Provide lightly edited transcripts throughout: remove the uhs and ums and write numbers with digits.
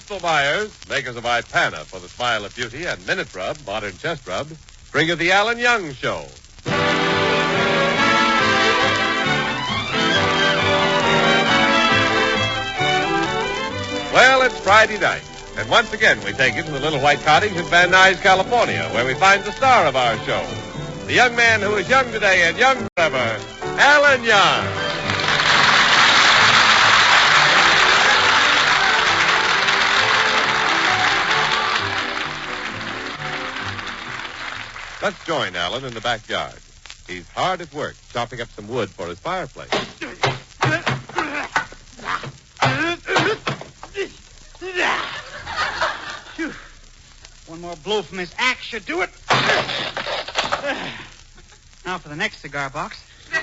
Bristol Myers, makers of Ipana for the smile of beauty and Minute Rub, modern chest rub, bring you the Alan Young Show. Well, it's Friday night, and once again we take you to the little white cottage in Van Nuys, California, where we find the star of our show, the young man who is young today and young forever, Alan Young. Let's join Alan in the backyard. He's hard at work, chopping up some wood for his fireplace. Phew. One more blow from this axe should do it. Now for the next cigar box. I'll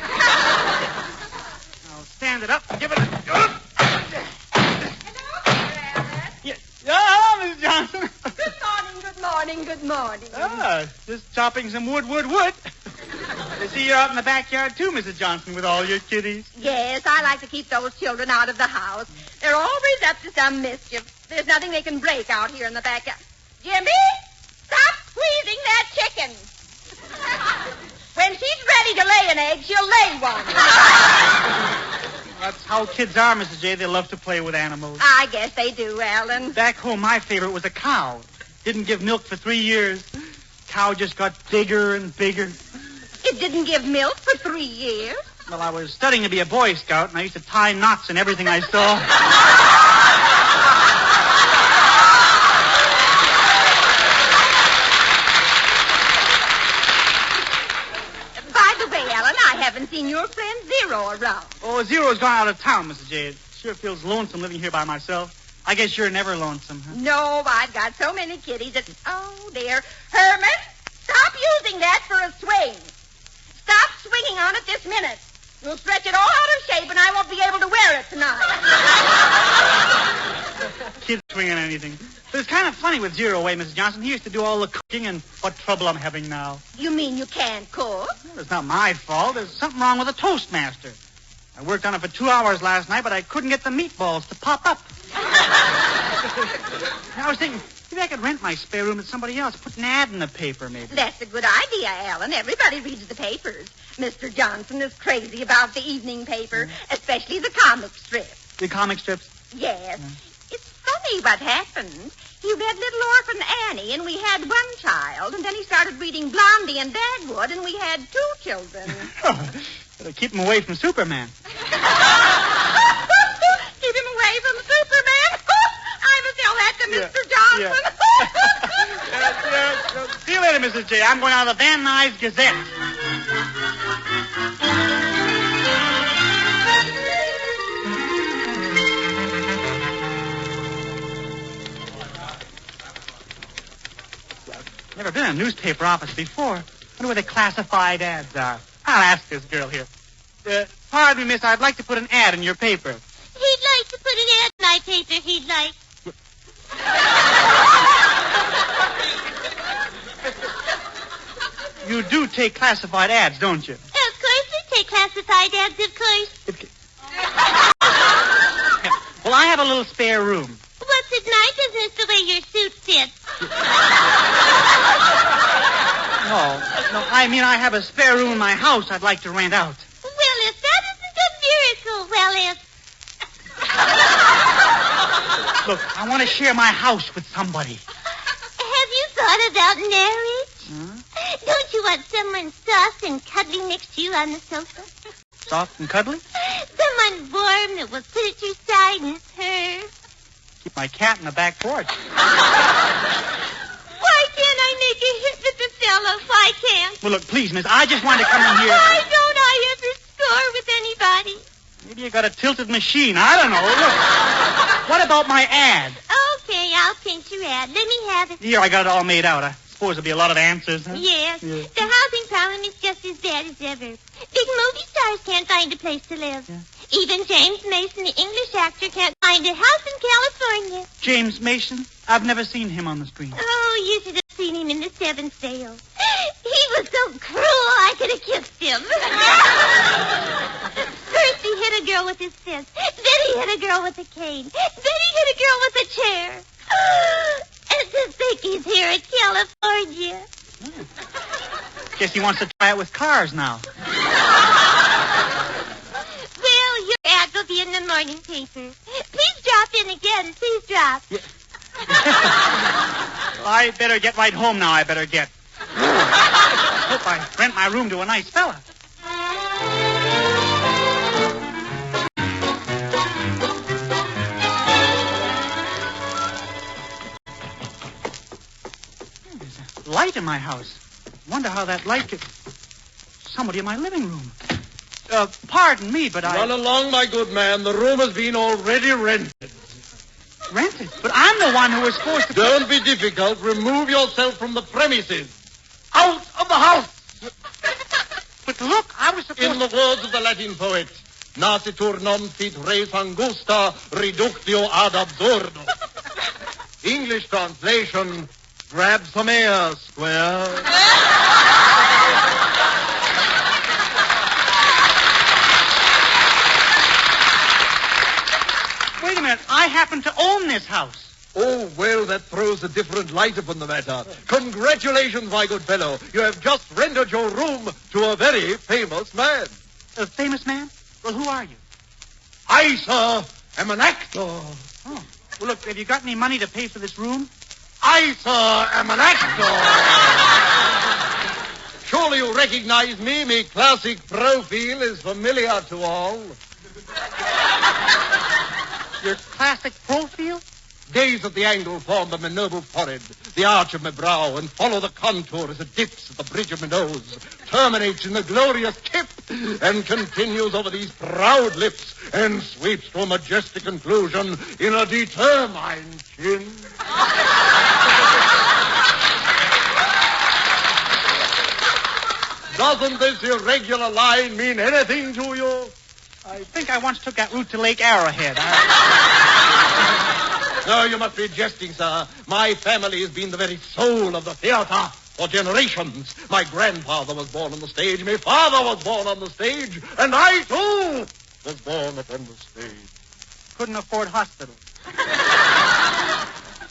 stand it up and give it a... Yeah, Miss Johnson. Good morning. Just chopping some wood. I see you're out in the backyard, too, Mrs. Johnson, with all your kiddies. Yes, I like to keep those children out of the house. They're always up to some mischief. There's nothing they can break out here in the backyard. Jimmy, stop squeezing that chicken. When she's ready to lay an egg, she'll lay one. That's how kids are, Mrs. J. They love to play with animals. I guess they do, Alan. Back home, my favorite was a cow. Didn't give milk for 3 years. Cow just got bigger and bigger. It didn't give milk for 3 years? Well, I was studying to be a Boy Scout, and I used to tie knots in everything I saw. By the way, Alan, I haven't seen your friend Zero around. Oh, Zero's gone out of town, Mrs. J. It sure feels lonesome living here by myself. I guess you're never lonesome, huh? No, I've got so many kitties that... Oh, dear. Herman, stop using that for a swing. Stop swinging on it this minute. You'll stretch it all out of shape, and I won't be able to wear it tonight. Kids swinging anything. But it's kind of funny with Zero away, Mrs. Johnson. He used to do all the cooking, and what trouble I'm having now. You mean you can't cook? Well, it's not my fault. There's something wrong with the Toastmaster. I worked on it for 2 hours last night, but I couldn't get the meatballs to pop up. I was thinking, maybe I could rent my spare room to somebody else. Put an ad in the paper, maybe. That's a good idea, Alan. Everybody reads the papers. Mr. Johnson is crazy about the evening paper, especially the comic strips. The comic strips? Yes. It's funny what happened. He read Little Orphan Annie, and we had one child, and then he started reading Blondie and Dagwood, and we had 2 children. Better keep him away from Superman. Keep him away from Superman? I must tell that to Mr. Johnson. See you later, Mrs. J. I'm going out of the Van Nuys Gazette. Never been in a newspaper office before. Wonder where the classified ads are. I'll ask this girl here. Pardon me, miss, I'd like to put an ad in your paper. He'd like to put an ad in my paper, he'd like. You do take classified ads, don't you? Of course we take classified ads, of course. Well, I have a little spare room. What's it my business the way your suit fits? No, I mean I have a spare room in my house I'd like to rent out. Well, if that isn't a miracle, Look, I want to share my house with somebody. Have you thought about marriage? Huh? Don't you want someone soft and cuddly next to you on the sofa? Soft and cuddly? Someone warm that will sit at your side and purr. Keep my cat in the back porch. Why can't I make a hit with the fella? Why can't? Well, look, please, miss, I just want to come in here. Why don't I ever score with anybody? Maybe you got a tilted machine. I don't know. Look, what about my ad? Okay, I'll print your ad. Let me have it. Here, I got it all made out. I suppose there'll be a lot of answers, huh? Yes. Yeah. The housing problem is just as bad as ever. Big movie stars can't find a place to live. Yeah. Even James Mason, the English actor, can't find a house in California. James Mason? I've never seen him on the screen. Oh, you should have seen him in The Seventh Veil. He was so cruel I could have kissed him. First he hit a girl with his fist. Then he hit a girl with a cane. Then he hit a girl with a chair. And to think he's here in California. Guess he wants to try it with cars now. Well, your ad will be in the morning paper. Please drop in again. Please drop. Yeah. I better get right home now, I better get. Hope I rent my room to a nice fella. There's a light in my house. Wonder how that light could... Somebody in my living room. Pardon me, but Run along, my good man. The room has been already rented. Rented? But I'm the one who was forced to... Don't be difficult. Remove yourself from the premises. Out of the house! But look, I was supposed In the words of the Latin poet, nascitur non fit res angusta reductio ad absurdo. English translation, grab some air, square. Wait a minute. I happen to own this house. Oh, well, that throws a different light upon the matter. Congratulations, my good fellow. You have just rendered your room to a very famous man. A famous man? Well, who are you? I, sir, am an actor. Oh. Well, look, have you got any money to pay for this room? I, sir, am an actor. Surely you recognize me. My classic profile is familiar to all. Your classic profile? Gaze at the angle formed by my noble forehead, the arch of my brow, and follow the contour as it dips at the bridge of my nose, terminates in the glorious tip, and continues over these proud lips, and sweeps to a majestic conclusion in a determined chin. Doesn't this irregular line mean anything to you? I think I once took that route to Lake Arrowhead. No, you must be jesting, sir. My family has been the very soul of the theater for generations. My grandfather was born on the stage, my father was born on the stage, and I, too, was born upon the stage. Couldn't afford hospital.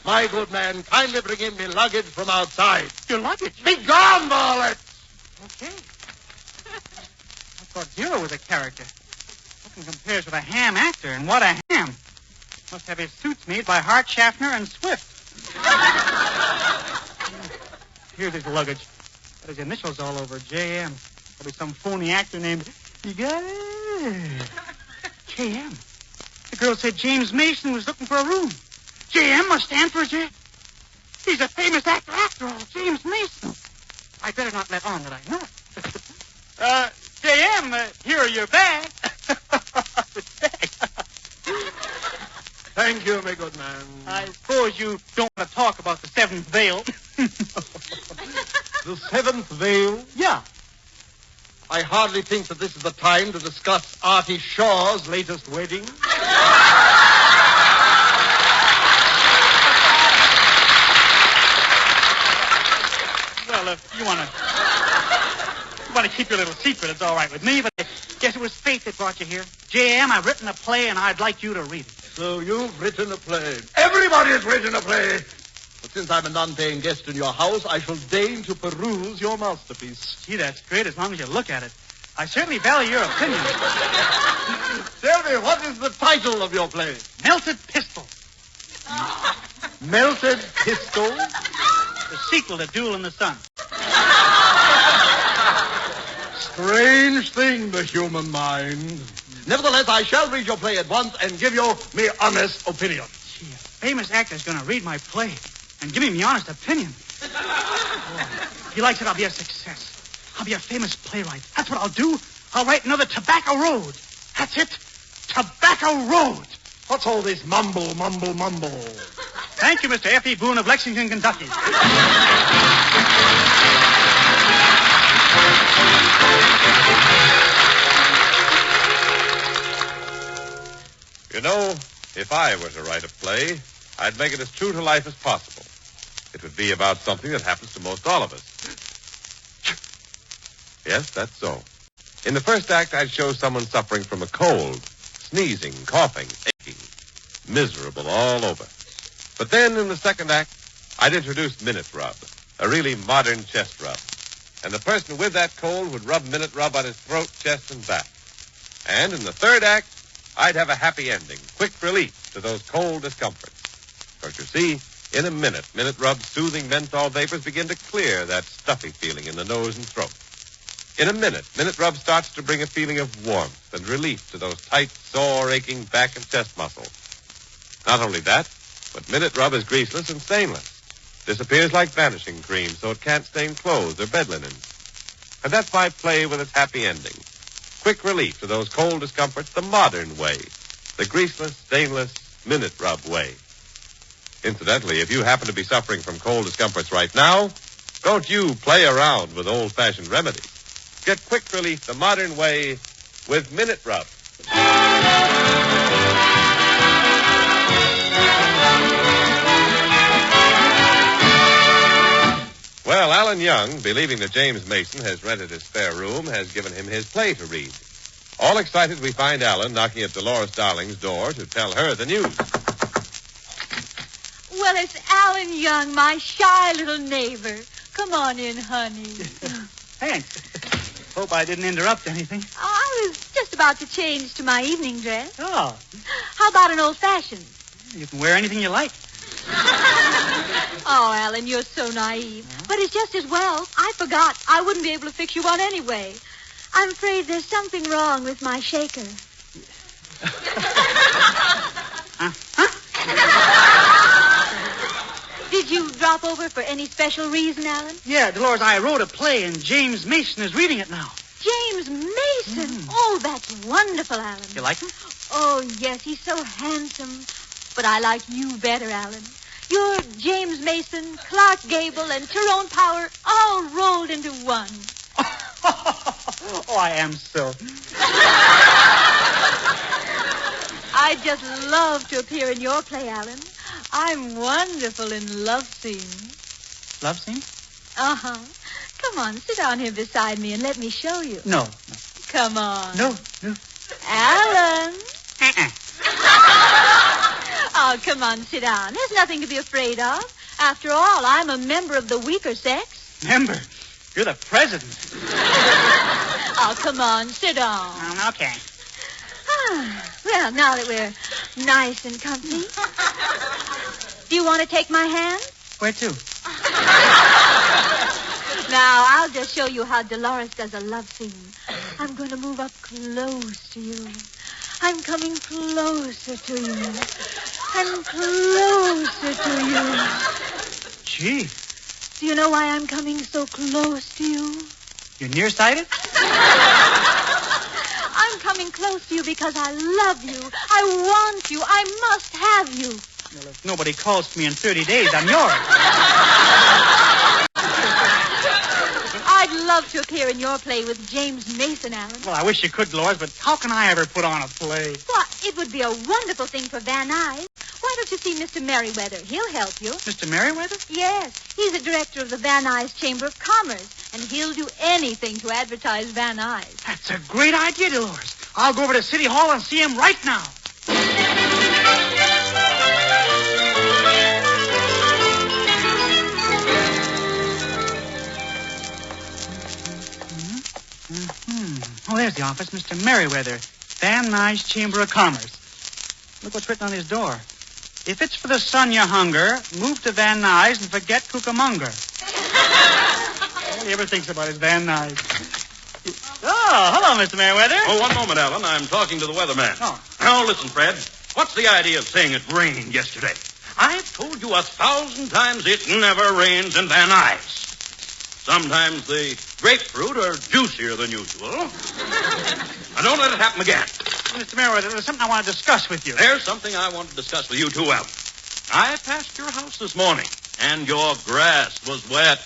My good man, kindly bring in me luggage from outside. Your luggage? Be gone, varlet! Okay. I thought Zero was a character. Nothing compares with a ham actor, and what a ham. Must have his suits made by Hart, Schaffner, and Swift. Here's his luggage. Got his initials all over, J.M. There'll be some phony actor named... You got it? J.M. The girl said James Mason was looking for a room. J.M. must stand for J... He's a famous actor after all, James Mason. I better not let on that I know it. J.M., here are your bags. Thank you, my good man. I suppose you don't want to talk about the seventh veil. The seventh veil? Yeah. I hardly think that this is the time to discuss Artie Shaw's latest wedding. Well, if you want to keep your little secret, it's all right with me, but I guess it was fate that brought you here. J.M., I've written a play, and I'd like you to read it. So you've written a play. Everybody's written a play. But since I'm a non-paying guest in your house, I shall deign to peruse your masterpiece. Gee, that's great as long as you look at it. I certainly value your opinion. Tell me, what is the title of your play? Melted Pistol. Melted Pistol? The sequel to Duel in the Sun. Strange thing, the human mind. Nevertheless, I shall read your play at once and give you me honest opinion. Gee, a famous actor's going to read my play and give me my honest opinion. Boy, if he likes it, I'll be a success. I'll be a famous playwright. That's what I'll do. I'll write another Tobacco Road. That's it. Tobacco Road. What's all this mumble, mumble, mumble? Thank you, Mr. F.E. Boone of Lexington, Kentucky. You know, if I were to write a play, I'd make it as true to life as possible. It would be about something that happens to most all of us. Yes, that's so. In the first act, I'd show someone suffering from a cold, sneezing, coughing, aching, miserable all over. But then in the second act, I'd introduce Minute Rub, a really modern chest rub. And the person with that cold would rub Minute Rub on his throat, chest, and back. And in the third act, I'd have a happy ending, quick relief to those cold discomforts. Because you see, in a minute, Minute Rub's soothing menthol vapors begin to clear that stuffy feeling in the nose and throat. In a minute, Minute Rub starts to bring a feeling of warmth and relief to those tight, sore, aching back and chest muscles. Not only that, but Minute Rub is greaseless and stainless. Disappears like vanishing cream, so it can't stain clothes or bed linens. And that's my play with its happy ending. Quick relief to those cold discomforts the modern way. The greaseless, stainless, Minute Rub way. Incidentally, if you happen to be suffering from cold discomforts right now, don't you play around with old-fashioned remedies. Get quick relief the modern way with Minute Rub. Well, Alan Young, believing that James Mason has rented his spare room, has given him his play to read. All excited, we find Alan knocking at Dolores Darling's door to tell her the news. Well, it's Alan Young, my shy little neighbor. Come on in, honey. Thanks. Hope I didn't interrupt anything. I was just about to change to my evening dress. Oh, How about an old-fashioned? you can wear anything you like. Oh, Alan, you're so naive. But it's just as well. I forgot. I wouldn't be able to fix you one anyway. I'm afraid there's something wrong with my shaker. Did you drop over for any special reason, Alan? Yeah, Dolores, I wrote a play, and James Mason is reading it now. James Mason. Oh, that's wonderful, Alan. You like him? Oh, yes, he's so handsome. But I like you better, Alan. You're James Mason, Clark Gable, and Tyrone Power all rolled into one. Oh, I am so. I'd just love to appear in your play, Alan. I'm wonderful in love scenes. Love scene? Uh-huh. Come on, sit down here beside me and let me show you. No. Come on. No. Alan. Uh-uh. Oh, come on, sit down. There's nothing to be afraid of. After all, I'm a member of the weaker sex. Member, you're the president. Oh, come on, sit down. Okay. Well, now that we're nice and comfy, do you want to take my hand? Where to? Now, I'll just show you how Dolores does a love scene. I'm going to move up close to you. I'm coming closer to you. I'm closer to you. Gee, Do you know why I'm coming so close to you? you're nearsighted? I'm coming close to you because I love you. I want you. I must have you. Well, if nobody calls for me in 30 days, I'm yours. I'd love to appear in your play with James Mason, Alan. Well, I wish you could, Dolores, but how can I ever put on a play? Why, it would be a wonderful thing for Van Nuys. Why don't you see Mr. Merriweather? He'll help you. Mr. Merriweather? Yes, he's the director of the Van Nuys Chamber of Commerce, and he'll do anything to advertise Van Nuys. That's a great idea, Dolores. I'll go over to City Hall and see him right now. Oh, there's the office. Mr. Merriweather, Van Nuys Chamber of Commerce. Look what's written on his door. If it's for the son you hunger, move to Van Nuys and forget Cucamonga. All he ever thinks about is Van Nuys. Oh, hello, Mr. Merriweather. Oh, one moment, Alan. I'm talking to the weatherman. Oh. Now, listen, Fred. What's the idea of saying it rained yesterday? I've told you 1,000 times it never rains in Van Nuys. Sometimes the grapefruit are juicier than usual. Now, don't let it happen again. Mr. Merriweather, there's something I want to discuss with you. There's something I want to discuss with you, too, Alan. I passed your house this morning, and your grass was wet.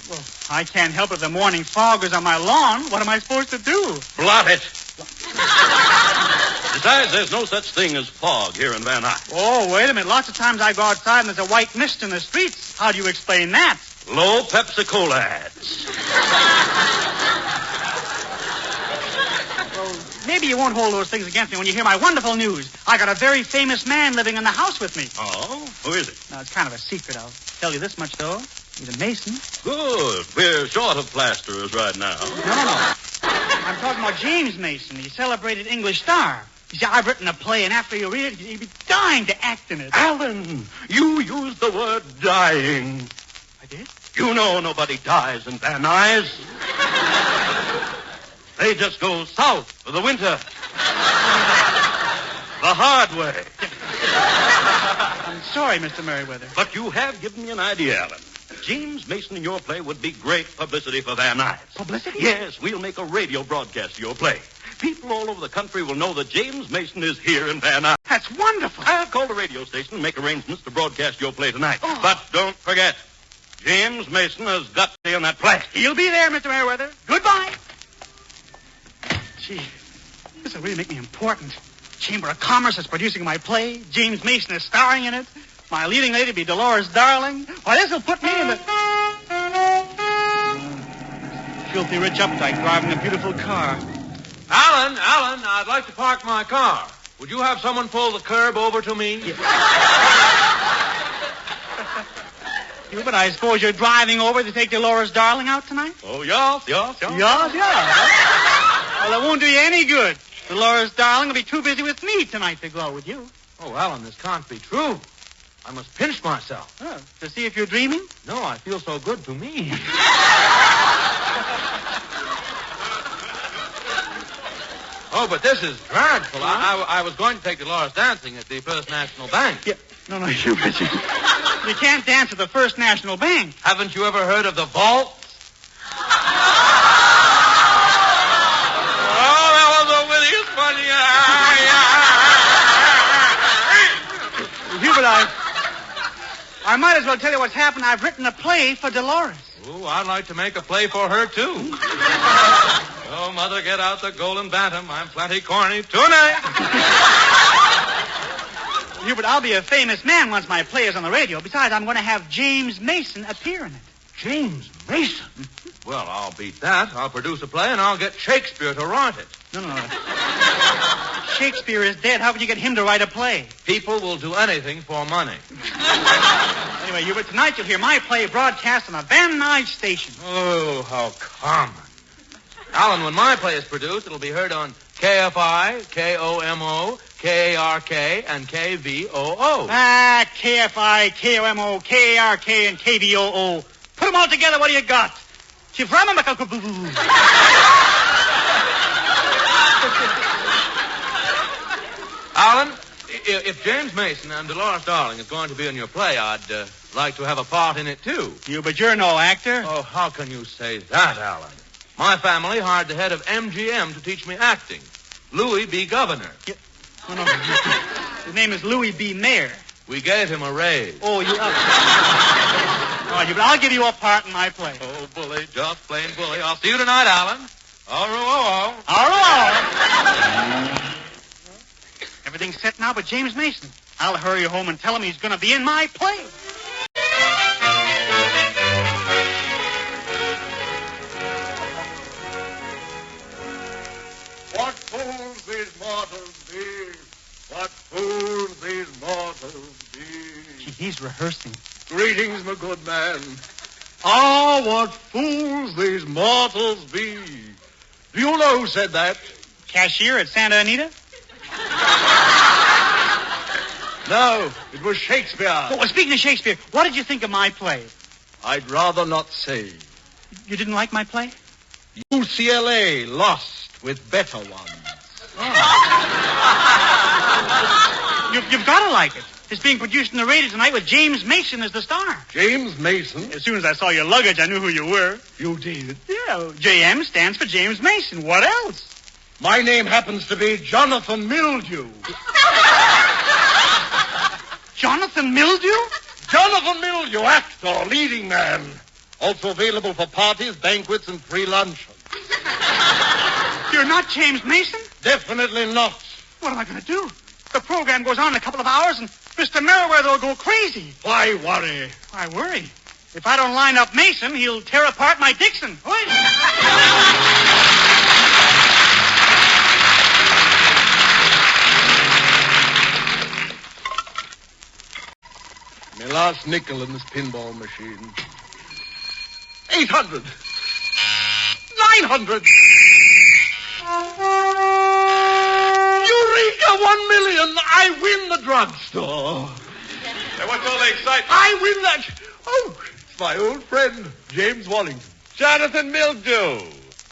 Well, I can't help it. The morning fog is on my lawn. What am I supposed to do? Blot it. Besides, there's no such thing as fog here in Van Nuys. Oh, wait a minute. Lots of times I go outside and there's a white mist in the streets. How do you explain that? Low Pepsi-Cola ads. Well, maybe you won't hold those things against me when you hear my wonderful news. I got a very famous man living in the house with me. Oh? Who is it? Now, it's kind of a secret. I'll tell you this much, though. He's a Mason. Good. We're short of plasterers right now. No. I'm talking about James Mason, the celebrated English star. You see, I've written a play, and after you read it, you'd be dying to act in it. Alan, you used the word dying. I did? You know nobody dies in Van Nuys. They just go south for the winter. The hard way. I'm sorry, Mr. Merriweather. But you have given me an idea, Alan. James Mason in your play would be great publicity for Van Nuys. Publicity? Yes, we'll make a radio broadcast of your play. People all over the country will know that James Mason is here in Van Nuys. That's wonderful. I'll call the radio station and make arrangements to broadcast your play tonight. Oh. But don't forget, James Mason has got to be in that play. He'll be there, Mr. Merriweather. Goodbye. Gee, this will really make me important. Chamber of Commerce is producing my play. James Mason is starring in it. My leading lady will be Dolores Darling. Why, this will put me in the... Filthy rich updike driving a beautiful car. Alan, I'd like to park my car. Would you have someone pull the curb over to me? But I suppose you're driving over to take Dolores Darling out tonight? Oh, yes. Yes. Well, it won't do you any good. Dolores Darling will be too busy with me tonight to go with you. Oh, Alan, this can't be true. I must pinch myself. Oh, to see if you're dreaming? No, I feel so good to me. Oh, but this is dreadful. I was going to take Dolores dancing at the First National Bank. Yeah. No, you can't dance at the First National Bank. Haven't you ever heard of the vault? Oh, that was the wittiest funny. Hubert, I might as well tell you what's happened. I've written a play for Dolores. Oh, I'd like to make a play for her, too. Oh, Mother, get out the golden bantam. I'm plenty corny tonight. Hubert, I'll be a famous man once my play is on the radio. Besides, I'm going to have James Mason appear in it. James Mason? Well, I'll beat that. I'll produce a play, and I'll get Shakespeare to write it. No. Shakespeare is dead. How can you get him to write a play? People will do anything for money. Anyway, Hubert, tonight you'll hear my play broadcast on the Van Nuys station. Oh, how common. Alan, when my play is produced, it'll be heard on KFI, KOMO, KARK, and KVOO. KFI, KOMO, KARK, and KVOO. Put them all together. What do you got? Alan, if James Mason and Dolores Darling is going to be in your play, I'd like to have a part in it, too. But you're no actor. Oh, how can you say that, Alan? My family hired the head of MGM to teach me acting, Louis B. Governor. No. His name is Louis B. Mayer. We gave him a raise. Oh, you... All right, but I'll give you a part in my play. Oh, bully, just plain bully. I'll see you tonight, Alan. Au revoir. Au revoir. Everything's set now but James Mason. I'll hurry home and tell him he's going to be in my play. What fools these mortals be! What fools these mortals be! Gee, he's rehearsing. Greetings, my good man. Ah, what fools these mortals be! Do you know who said that? Cashier at Santa Anita? No, it was Shakespeare. Oh, speaking of Shakespeare, what did you think of my play? I'd rather not say. You didn't like my play? UCLA lost with better ones. You've got to like it. It's being produced in the radio tonight with James Mason as the star. James Mason? As soon as I saw your luggage, I knew who you were. You did? Yeah, JM stands for James Mason. What else? My name happens to be Jonathan Mildew. Jonathan Mildew? Jonathan Mildew, actor, leading man. Also available for parties, banquets, and free luncheons. You're not James Mason? Definitely not. What am I going to do? The program goes on in a couple of hours, and Mr. Merriweather will go crazy. Why worry? Why worry? If I don't line up Mason, he'll tear apart my Dixon. last nickel in this pinball machine. 800. 900. Eureka! 1 million! I win the drugstore. Hey, what's all the excitement? I win that. Oh, it's my old friend, James Wallington. Jonathan Mildew.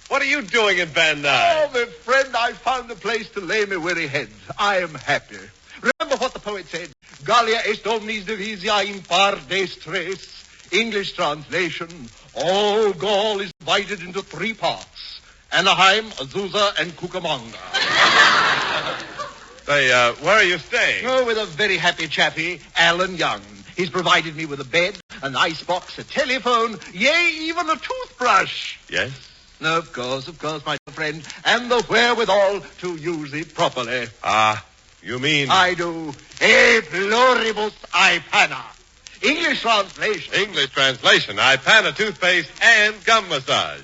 What are you doing in Van Nuys? Oh, my friend, I found a place to lay me weary head. I am happy. Remember what the poet said? Gallia est omnis divisia impar destres. English translation, all Gaul is divided into 3 parts. Anaheim, Azusa, and Cucamonga. Say, where are you staying? Oh, with a very happy chappie, Alan Young. He's provided me with a bed, an icebox, a telephone, yea, even a toothbrush. Yes? No, of course, my friend, and the wherewithal to use it properly. Ah, you mean... I do. E pluribus Ipana. English translation. English translation, Ipana toothpaste and gum massage.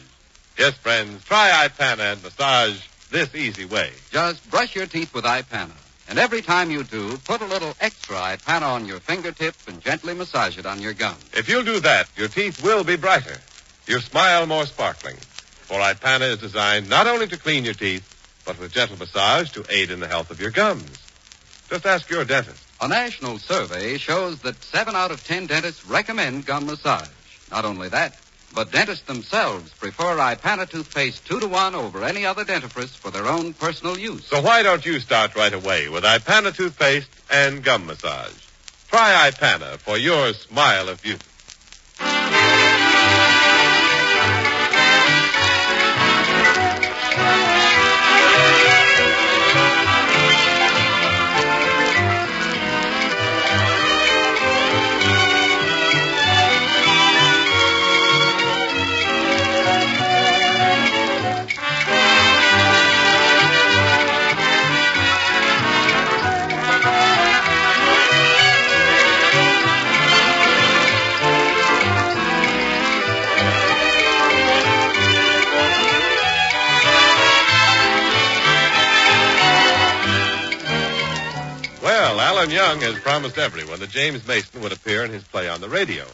Yes, friends, try Ipana and massage this easy way. Just brush your teeth with Ipana. And every time you do, put a little extra Ipana on your fingertip and gently massage it on your gums. If you'll do that, your teeth will be brighter, your smile more sparkling. For Ipana is designed not only to clean your teeth, but with gentle massage to aid in the health of your gums. Just ask your dentist. A national survey shows that 7 out of 10 dentists recommend gum massage. Not only that, but dentists themselves prefer Ipana toothpaste 2-to-1 over any other dentifrice for their own personal use. So why don't you start right away with Ipana toothpaste and gum massage? Try Ipana for your smile of beauty. Alan Young has promised everyone that James Mason would appear in his play on the radio.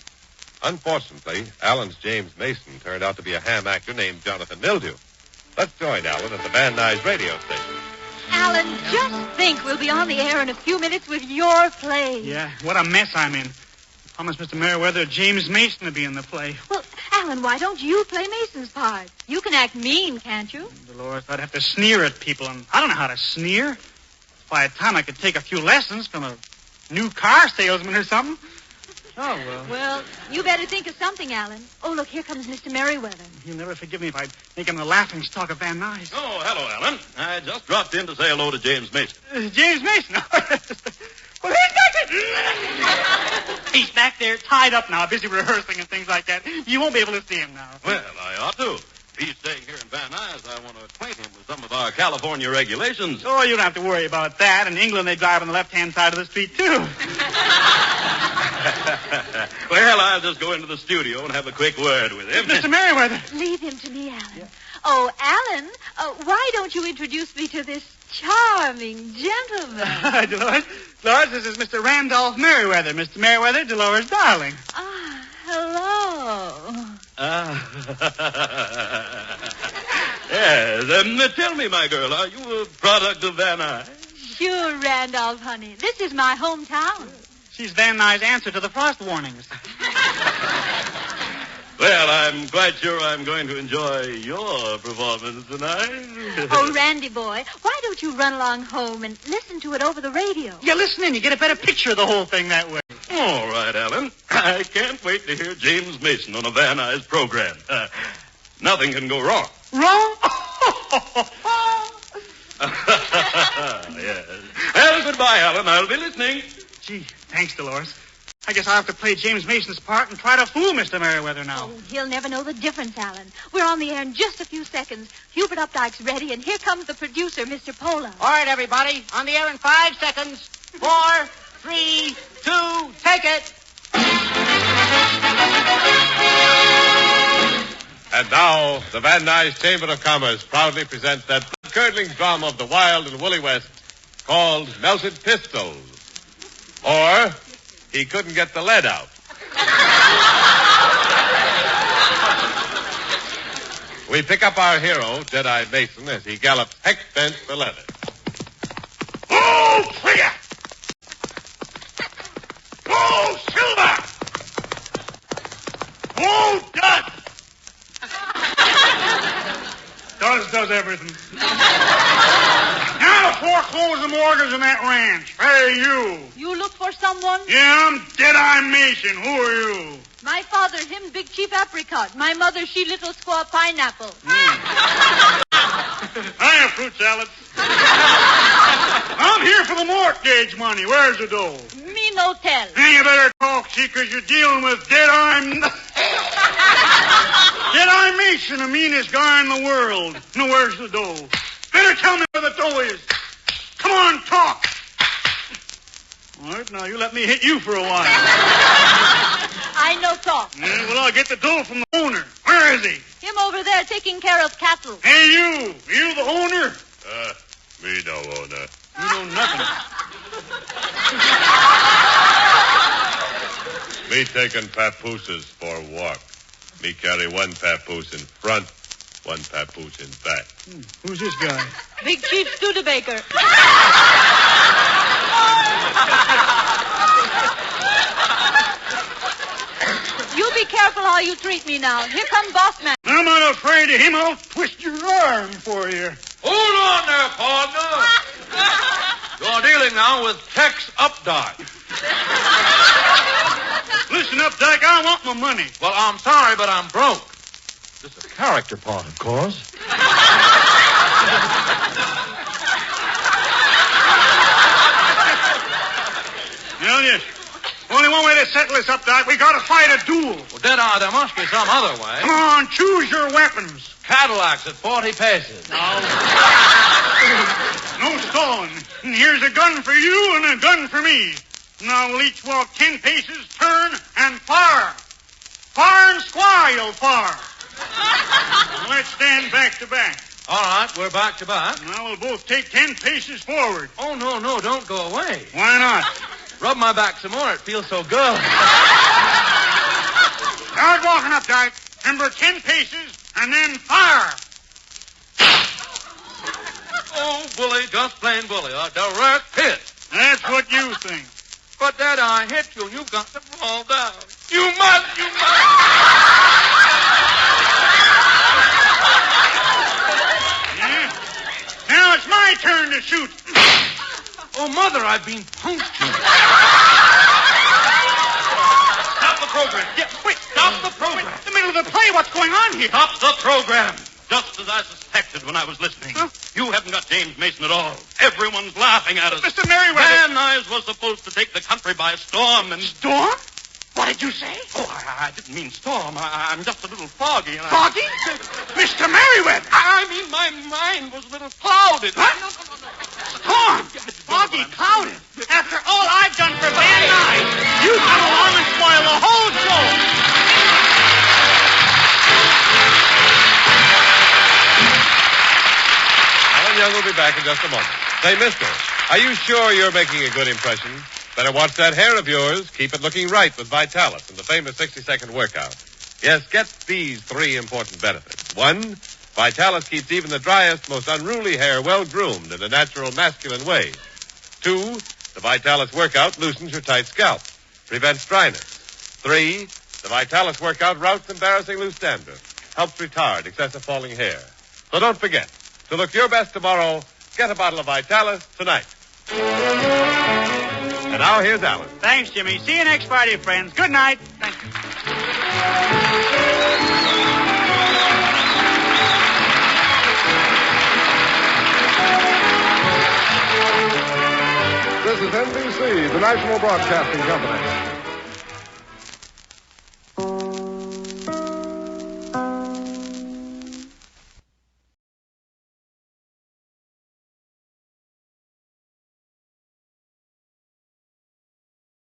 Unfortunately, Alan's James Mason turned out to be a ham actor named Jonathan Mildew. Let's join Alan at the Van Nuys radio station. Alan, just think we'll be on the air in a few minutes with your play. Yeah, what a mess I'm in. I promised Mr. Merriweather James Mason to be in the play. Well, Alan, why don't you play Mason's part? You can act mean, can't you? Dolores, I'd have to sneer at people, and I don't know how to sneer. By the time I could take a few lessons from a new car salesman or something. Oh, well. Well, you better think of something, Alan. Oh, look, here comes Mr. Merriweather. He'll never forgive me if I make him the laughing stock of Van Nuys. Oh, hello, Alan. I just dropped in to say hello to James Mason. James Mason? Well, he's back there tied up now, busy rehearsing and things like that. You won't be able to see him now. Well, I ought to. If he's staying here in Van Nuys, I want to acquaint him with some of our California regulations. Oh, you don't have to worry about that. In England, they drive on the left-hand side of the street, too. Well, I'll just go into the studio and have a quick word with him. Mr. Merriweather. Leave him to me, Alan. Yeah. Oh, Alan, why don't you introduce me to this charming gentleman? Dolores, this is Mr. Randolph Merriweather. Mr. Merriweather, Dolores' darling. Ah, hello. Yes. Tell me, my girl, are you a product of Van Nuys? Sure, Randolph, honey. This is my hometown. She's Van Nuys' answer to the frost warnings. Well, I'm quite sure I'm going to enjoy your performance tonight. Oh, Randy boy, why don't you run along home and listen to it over the radio? Yeah, listen in. You get a better picture of the whole thing that way. All right, Alan. I can't wait to hear James Mason on a Van Nuys program. Nothing can go wrong. Wrong? Yes. Well, goodbye, Alan. I'll be listening. Gee, thanks, Dolores. I guess I'll have to play James Mason's part and try to fool Mr. Merriweather now. Oh, he'll never know the difference, Alan. We're on the air in just a few seconds. Hubert Updike's ready, and here comes the producer, Mr. Pola. All right, everybody. On the air in 5 seconds. 4, 3, 2, take it. And now, the Van Nuys Chamber of Commerce proudly presents that curdling drama of the wild and woolly West called Melted Pistols, or he couldn't get the lead out. We pick up our hero, Deadeye Mason, as he gallops heck bent for leather. Oh, clear! Oh, Silver! Oh, Dust! Dust does everything. Now foreclose the mortgage on that ranch. Hey, you. You look for someone? Yeah, I'm Deadeye Mason. Who are you? My father, him big chief apricot. My mother, she little squaw pineapple. Hiya, fruit salad. I'm here for the mortgage money. Where's the dough? Me no tell. Hey, you better talk, see, 'cause you're dealing with Deadeye Mason, the meanest guy in the world. Now, where's the dough? Better tell me where the dough is. Come on, talk. All right, now you let me hit you for a while. I no talk. Yeah, well, I'll get the dough from the owner. Where is he? Him over there taking care of cattle. Hey, you. You the owner? Me no owner. You know nothing. Me taking papooses for walk. Me carry one papoose in front, one papoose in back. Who's this guy? Big chief Studebaker. You be careful how you treat me now. Here come boss man. I'm not afraid of him. I'll twist your arm for you. Hold on there, partner. You're dealing now with Tex Updike. Listen, Updike, I want my money. Well, I'm sorry, but I'm broke. This is a character part, of course. Well, yes. Only one way to settle this, Updike. We gotta fight a duel. Well, Deadeye, there must be some other way. Come on, choose your weapons. Cadillacs at 40 paces. No stalling. And here's a gun for you and a gun for me. Now we'll each walk 10 paces, turn, and fire. Fire and squire, you'll fire. Now let's stand back to back. All right, we're back to back. Now we'll both take 10 paces forward. Oh, no, don't go away. Why not? Rub my back some more. It feels so good. Start walking, Updike. Remember, 10 paces, and then fire. Oh, bully, just plain bully. A direct hit. That's what you think. But, Dad, I hit you, and you've got to fall down. You must. Yeah? Now it's my turn to shoot. Oh, Mother, I've been punctured. Stop the program. Yeah, wait, stop the program. Wait, in the middle of the play, what's going on here? Stop the program. Just as I suspected when I was listening. Huh? You haven't got James Mason at all. Everyone's laughing at us. Mr. Merriweather. Van Nuys was supposed to take the country by storm and... Storm? What did you say? Oh, I didn't mean storm. I'm just a little foggy. And Foggy? Mr. Merriweather. I mean, my mind was a little clouded. Huh? Storm? Foggy, clouded. After all I've done for Van Nuys, you come along and spoil the whole show. Alan Young will be back in just a moment. Say, mister, are you sure you're making a good impression? Better watch that hair of yours. Keep it looking right with Vitalis and the famous 60-second workout. Yes, get these 3 important benefits. 1, Vitalis keeps even the driest, most unruly hair well-groomed in a natural masculine way. 2, the Vitalis workout loosens your tight scalp, prevents dryness. 3, the Vitalis workout routs embarrassing loose dandruff, helps retard excessive falling hair. So don't forget, to look your best tomorrow, get a bottle of Vitalis tonight. And now here's Alan. Thanks, Jimmy. See you next Friday, friends. Good night. Thank you. This is NBC, the national broadcasting company.